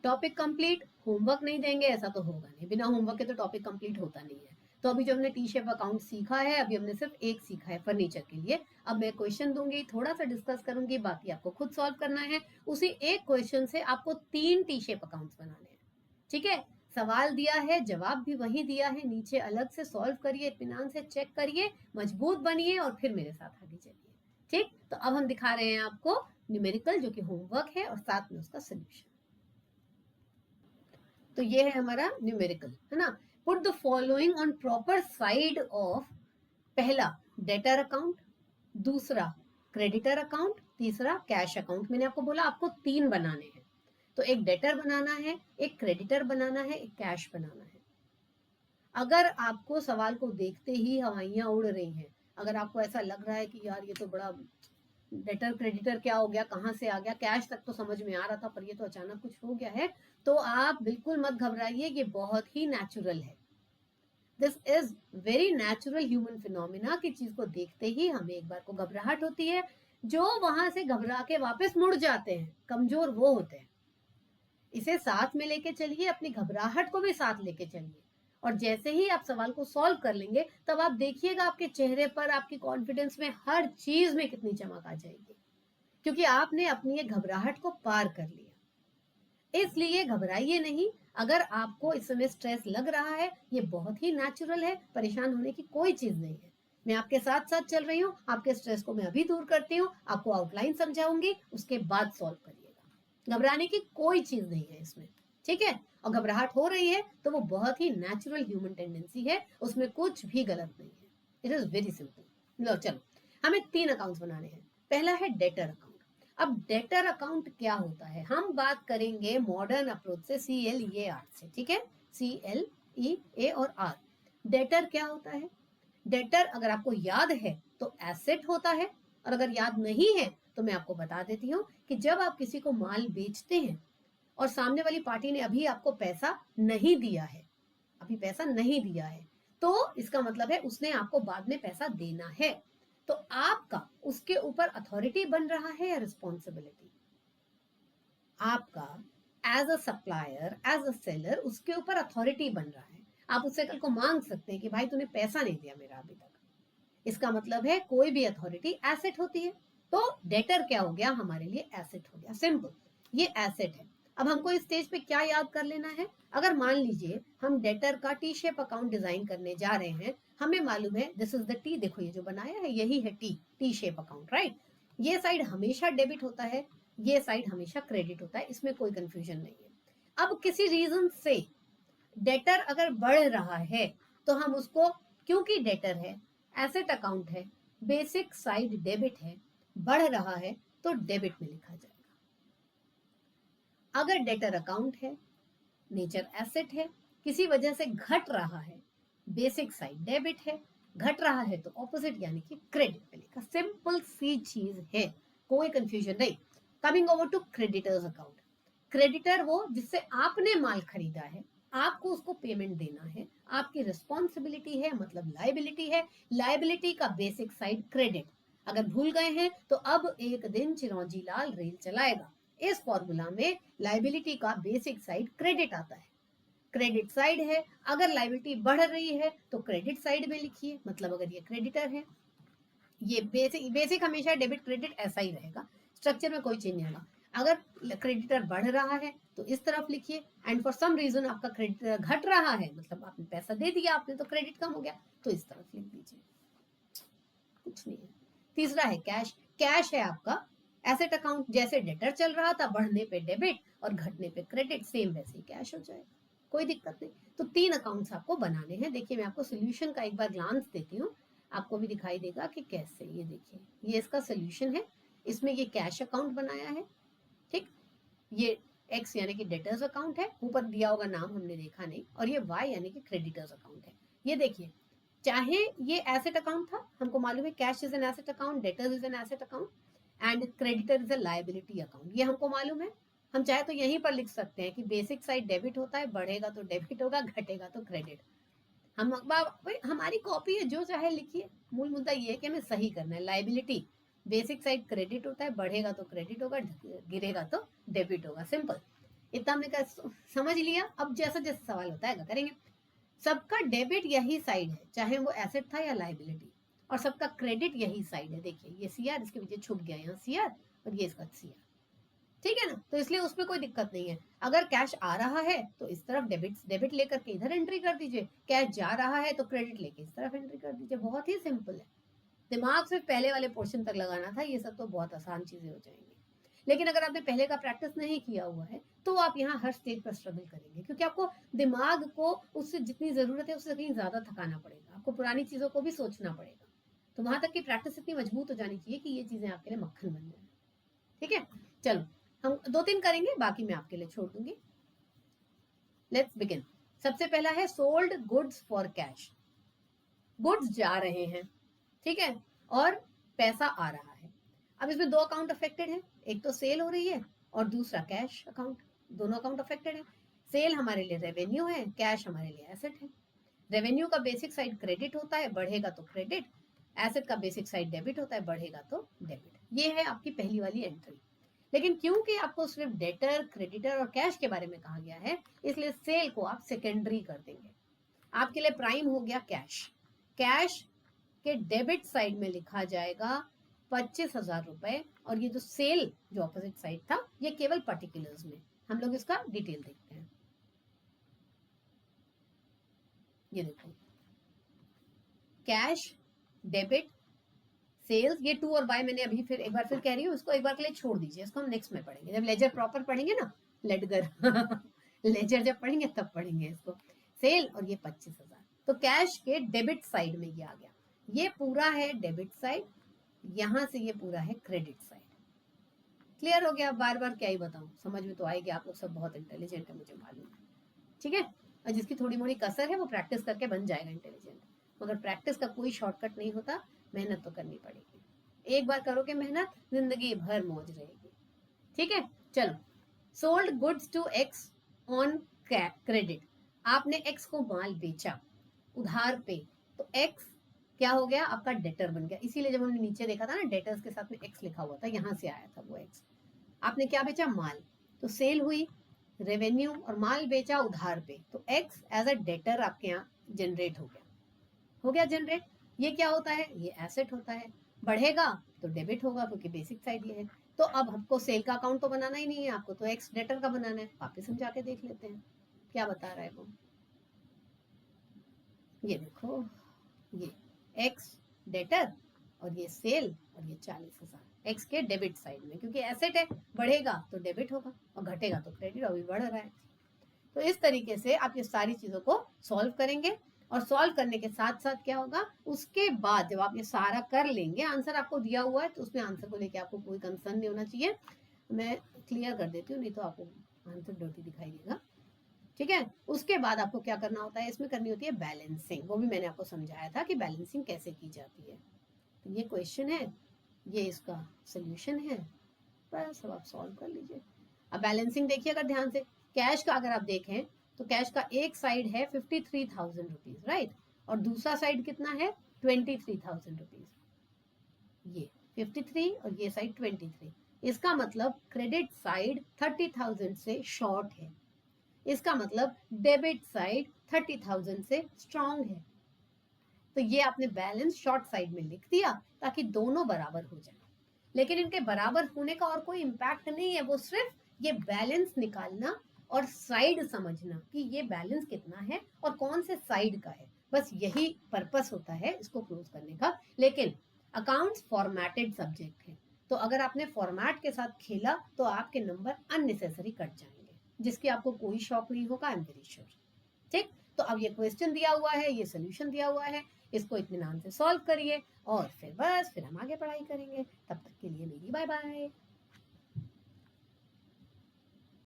Topic complete, homework नहीं देंगे ऐसा तो होगा नहीं, बिना होमवर्क के तो टॉपिक कंप्लीट होता नहीं है। तो अभी जो हमने टी शेप अकाउंट सीखा है, अभी हमने सिर्फ एक सीखा है फर्नीचर के लिए। अब मैं क्वेश्चन दूंगी, थोड़ा सा डिस्कस करूंगी, बाकी आपको खुद सॉल्व करना है। उसी एक क्वेश्चन से आपको 3 टी शेप अकाउंट्स बनाने हैं, ठीक है। सवाल दिया है, जवाब भी वही दिया है, नीचे अलग से सॉल्व करिए, इत्मीनान से चेक करिए, मजबूत बनिए और फिर मेरे साथ आगे चलिए, ठीक। तो अब हम दिखा रहे हैं आपको न्यूमेरिकल, जो कि होमवर्क है और साथ में उसका सोल्यूशन। तो ये है हमारा न्यूमेरिकल, है ना। Put the following on proper side of, पहला डेटर अकाउंट, दूसरा क्रेडिटर अकाउंट, तीसरा कैश अकाउंट। मैंने आपको बोला आपको 3 बनाने हैं, तो एक डेटर बनाना है, एक क्रेडिटर बनाना है, एक कैश बनाना है। अगर आपको सवाल को देखते ही हवाइयां उड़ रही हैं, अगर आपको ऐसा लग रहा है कि यार ये तो बड़ा, डेटर क्रेडिटर क्या हो गया, कहाँ से आ गया, कैश तक तो समझ में आ रहा था पर ये तो अचानक कुछ हो गया है, तो आप बिल्कुल मत घबराइए, ये बहुत ही नेचुरल है। This is very natural human phenomena की चीज को देखते ही हमें एक बार को घबराहट होती है। जो वहां से घबरा के वापस मुड़ जाते हैं, कमजोर वो होते हैं। इसे साथ में लेके चलिए, अपनी घबराहट को भी साथ लेके चलिए, और जैसे ही आप सवाल को सॉल्व कर लेंगे, तब आप देखिएगा आपके चेहरे पर, आपकी कॉन्फिडेंस में, हर चीज में कितनी चमक आ जाएगी, क्योंकि आपने अपनी ये घबराहट को पार कर लिया। इसलिए घबराइए नहीं। अगर आपको इस समय स्ट्रेस लग रहा है, ये बहुत ही नेचुरल है, परेशान होने की कोई चीज नहीं है। मैं आपके साथ साथ चल रही हूँ, आपके स्ट्रेस को मैं अभी दूर करती हूँ, आपको आउटलाइन समझाऊंगी, उसके बाद सॉल्व करिएगा। घबराने की कोई चीज नहीं है इसमें, ठीक है। और घबराहट हो रही है तो वो बहुत ही नेचुरल ह्यूमन टेंडेंसी है, उसमें कुछ भी गलत नहीं है। It is very simple. लो चलो, हमें 3 अकाउंट्स बनाने हैं। पहला है डेटर अकाउंट। अब डेटर अकाउंट क्या होता है, हम बात करेंगे मॉडर्न अप्रोच से, CLEAR से, ठीक है। CLEA और R। डेटर क्या होता है? डेटर अगर आपको याद है तो एसेट होता है, और अगर याद नहीं है तो मैं आपको बता देती हूँ कि जब आप किसी को माल बेचते हैं और सामने वाली पार्टी ने अभी आपको पैसा नहीं दिया है, अभी पैसा नहीं दिया है, तो इसका मतलब है उसने आपको बाद में पैसा देना है। तो आपका उसके ऊपर अथॉरिटी बन रहा है या रिस्पॉन्सिबिलिटी? आपका as a supplier, as a seller, उसके ऊपर अथॉरिटी बन रहा है। आप उससे कल को मांग सकते हैं कि भाई तूने पैसा नहीं दिया मेरा अभी तक। इसका मतलब है कोई भी अथॉरिटी एसेट होती है। तो डेटर क्या हो गया, हमारे लिए एसेट हो गया, सिंपल, ये एसेट है। अब हमको इस स्टेज पे क्या याद कर लेना है? अगर मान लीजिए हम डेटर का टी शेप अकाउंट डिजाइन करने जा रहे हैं, हमें मालूम है दिस इज द टी, देखो ये जो बनाया है यही है T, T shape account, right. ये साइड हमेशा डेबिट होता है, ये साइड हमेशा क्रेडिट होता है, इसमें कोई कंफ्यूजन नहीं है। अब किसी रीजन से डेटर अगर बढ़ रहा है तो हम उसको, क्योंकि डेटर है, एसेट अकाउंट है, बेसिक साइड डेबिट है, बढ़ रहा है तो डेबिट में लिखा जाएगा। अगर डेटर अकाउंट है, नेचर एसेट है, किसी वजह से घट रहा है, बेसिक साइड डेबिट है, घट रहा है तो ऑपोजिट यानी कि क्रेडिट पे लिखा। सिंपल सी चीज है, कोई कंफ्यूजन नहीं। Coming over to creditors account. Creditor वो जिससे आपने माल खरीदा है, आपको उसको पेमेंट देना है, आपकी रिस्पॉन्सिबिलिटी है, मतलब लाइबिलिटी है। लाइबिलिटी का बेसिक साइड क्रेडिट। अगर भूल गए हैं तो अब एक दिन चिरौंजी लाल रेल चलाएगा, इस फॉर्मूला में लाइबिलिटी का बेसिक साइड क्रेडिट आता है, क्रेडिट साइड है। अगर लाइबिलिटी बढ़ रही है तो क्रेडिट साइड में लिखिए, मतलब अगर ये क्रेडिटर है, ये बेसिक बेसिक हमेशा डेबिट क्रेडिट ऐसा ही रहेगा, स्ट्रक्चर में कोई चेंज नहीं होगा। अगर क्रेडिटर बढ़ रहा है तो इस तरफ लिखिए, एंड फॉर सम रीजन आपका क्रेडिटर घट रहा है, मतलब आपने पैसा दे दिया आपने तो क्रेडिट कम हो गया, तो इस तरफ लिख दीजिए, कुछ नहीं है। तीसरा है कैश। कैश है आपका एसेट अकाउंट, जैसे डेटर चल रहा था बढ़ने पे डेबिट और घटने पे क्रेडिट, सेम वैसे ही कैश हो जाएगा, कोई दिक्कत नहीं। तो 3 अकाउंट्स आपको बनाने हैं। देखिए मैं आपको सोल्यूशन का एक बार ग्लांस देती हूँ, आपको भी दिखाई देगा कि कैसे। ये देखिए ये इसका सोल्यूशन है, इसमें ये कैश अकाउंट बनाया है, ठीक। ये एक्स यानी कि डेटर्स अकाउंट है, ऊपर दिया होगा नाम हमने देखा नहीं, और ये वाई यानी कि क्रेडिटर्स अकाउंट है। ये देखिए, चाहे ये एसेट अकाउंट था, हमको मालूम है cash is an asset account, debtors is an asset account, and creditor is a liability account, ये हमको मालूम है। हम चाहे तो यहीं पर लिख सकते हैं कि बेसिक साइड डेबिट होता है, बढ़ेगा तो डेबिट होगा, घटेगा तो क्रेडिट। हम हमारी कॉपी है, जो चाहे लिखिए, मूल मुद्दा ये है कि हमें सही करना है। लाइबिलिटी बेसिक साइड क्रेडिट होता है, बढ़ेगा तो क्रेडिट होगा, गिरेगा तो डेबिट होगा, सिंपल। इतना हमने समझ लिया। अब जैसा जैसा सवाल होता है करेंगे। सबका डेबिट यही साइड है, चाहे वो एसेट था या लाइबिलिटी, और सबका क्रेडिट यही साइड है। देखिए ये सीआर, इसके पीछे छुप गया यहाँ सीआर, और ये इसका सीआर, ठीक है ना। तो इसलिए उसमें कोई दिक्कत नहीं है। अगर कैश आ रहा है तो इस तरफ डेबिट लेकर के इधर एंट्री कर दीजिए, कैश जा रहा है तो क्रेडिट लेके इस तरफ एंट्री कर दीजिए। बहुत ही सिंपल है। दिमाग सिर्फ पहले वाले पोर्शन तक लगाना था, ये सब तो बहुत आसान चीजें हो जाएंगी। लेकिन अगर आपने पहले का प्रैक्टिस नहीं किया हुआ है तो आप यहाँ हर स्टेज पर स्ट्रगल करेंगे, क्योंकि आपको दिमाग को उससे जितनी जरूरत है उससे कहीं ज्यादा थकाना पड़ेगा, आपको पुरानी चीजों को भी सोचना पड़ेगा। तो वहां तक की प्रैक्टिस इतनी मजबूत हो जानी चाहिए कि ये चीजें आपके लिए मक्खन बन जाए। ठीक है, चलो हम 2-3 करेंगे, बाकी मैं आपके लिए छोड़ दूंगी। Let's begin. सबसे पहला है sold goods for cash. Goods जा रहे हैं, ठीक है, और पैसा आ रहा है। अब इसमें 2 अकाउंट अफेक्टेड है, एक तो सेल हो रही है और दूसरा कैश अकाउंट। दोनों अकाउंट अफेक्टेड है। सेल हमारे लिए रेवेन्यू है, कैश हमारे लिए एसेट है। रेवेन्यू का बेसिक साइड क्रेडिट होता है, बढ़ेगा तो क्रेडिट। एसेट का बेसिक साइड डेबिट होता है, बढ़ेगा तो डेबिट। ये है आपकी पहली वाली एंट्री। लेकिन क्योंकि आपको सिर्फ डेटर, क्रेडिटर और कैश के बारे में कहा गया है, इसलिए सेल को आप सेकेंडरी कर देंगे। आपके लिए प्राइम हो गया कैश। कैश के डेबिट साइड में लिखा जाएगा 25,000 रुपए, और ये जो सेल जो ऑपोजिट साइड था ये केवल पर्टिकुलर्स में। हम लोग इसका डिटेल देखते हैं। ये देखो, कैश, डेबिट, सेल्स, ये टू और बाय मैंने अभी फिर एक बार फिर कह रही हूँ, इसको एक बार के लिए छोड़ दीजिए, इसको हम नेक्स्ट में पढ़ेंगे जब लेजर प्रॉपर पढ़ेंगे ना, लेडगर लेजर जब पढ़ेंगे तब पढ़ेंगे इसको। सेल और ये 25,000, तो कैश के डेबिट साइड में ये आ गया। ये पूरा है डेबिट साइड, यहां से ये पूरा है क्रेडिट साइड। क्लियर हो गया? बार बार क्या ही बताऊं, समझ में तो आएगी। आप लोग सब बहुत इंटेलिजेंट है, मुझे मालूम है, ठीक है। और जिसकी थोड़ी मोड़ी कसर है वो प्रैक्टिस करके बन जाएगा इंटेलिजेंट, मगर प्रैक्टिस का कोई शॉर्टकट नहीं होता, मेहनत तो करनी पड़ेगी। एक बार करोगे मेहनत, जिंदगी भर मौज रहेगी, ठीक है। चलो, sold goods to X on credit. आपने एक्स को माल बेचा उधार पे, तो एक्स क्या हो गया? आपका डेटर बन गया। इसीलिए जब हमने नीचे देखा था ना, डेटर्स के साथ में एक्स लिखा हुआ था, यहां से आया था वो एक्स। आपने क्या बेचा? माल, तो सेल हुई, रेवेन्यू, और माल बेचा उधार पे, तो एक्स एज अ डेटर आपके यहाँ जनरेट हो गया। हो गया जनरेट। ये क्या होता है? ये एसेट होता है। बढ़ेगा तो डेबिट होगा, क्योंकि बेसिक साइड ये है। तो अब हमको सेल का अकाउंट तो बनाना ही नहीं है, आपको तो एक्स डेटर का बनाना है। वापिस हम जाके देख लेते हैं क्या बता रहा है वो। ये देखो, ये एक्स डेटर और ये सेल, और ये 40,000 एक्स के डेबिट साइड में, क्योंकि एसेट है, बढ़ेगा तो डेबिट होगा और घटेगा तो क्रेडिट। अभी बढ़ रहा है। तो इस तरीके से आप ये सारी चीजों को सॉल्व करेंगे, और सॉल्व करने के साथ साथ क्या होगा, उसके बाद जब आप ये सारा कर लेंगे, आंसर आपको दिया हुआ है तो उसमें आंसर को लेके आपको कोई कंसर्न नहीं होना चाहिए। मैं क्लियर कर देती हूँ, नहीं तो आपको आंसर डर्टी दिखाई देगा, ठीक है। उसके बाद आपको क्या करना होता है, इसमें करनी होती है बैलेंसिंग। वो भी मैंने आपको समझाया था कि बैलेंसिंग कैसे की जाती है। तो ये क्वेश्चन है, ये इसका सोल्यूशन है, बस अब आप सॉल्व कर लीजिए। अब बैलेंसिंग देखिए अगर ध्यान से, कैश का अगर आप देखें तो कैश का एक साइड है 53,000 रुपीज, राइट, और दूसरा साइड कितना है? 23,000 रुपीज। ये 53 और ये साइड 23। इसका मतलब क्रेडिट साइड 30,000 से शॉर्ट है, इसका मतलब डेबिट साइड 30,000 से स्ट्रांग है। तो ये आपने बैलेंस शॉर्ट साइड में लिख दिया ताकि दोनों बराबर हो जाए। लेकिन इनके बराबर होने का और कोई इम्पैक्ट नहीं है, वो सिर्फ ये बैलेंस निकालना और साइड समझना कि ये बैलेंस कितना है और कौन से साइड का है, बस यही पर्पस होता है इसको क्लोज करने का। लेकिन अकाउंट्स फॉर्मेटेड सब्जेक्ट है, तो अगर आपने फॉर्मेट के साथ खेला तो आपके नंबर अननेसेसरी कट जाएंगे, जिसकी आपको कोई शौक नहीं होगा, आई एम वेरी श्योर। ठीक, तो अब ये क्वेश्चन दिया हुआ है, ये सोल्यूशन दिया हुआ है, इसको इत्मीनान से सॉल्व करिए और फिर बस फिर हम आगे पढ़ाई करेंगे। तब तक के लिए मेरी बाय बाय।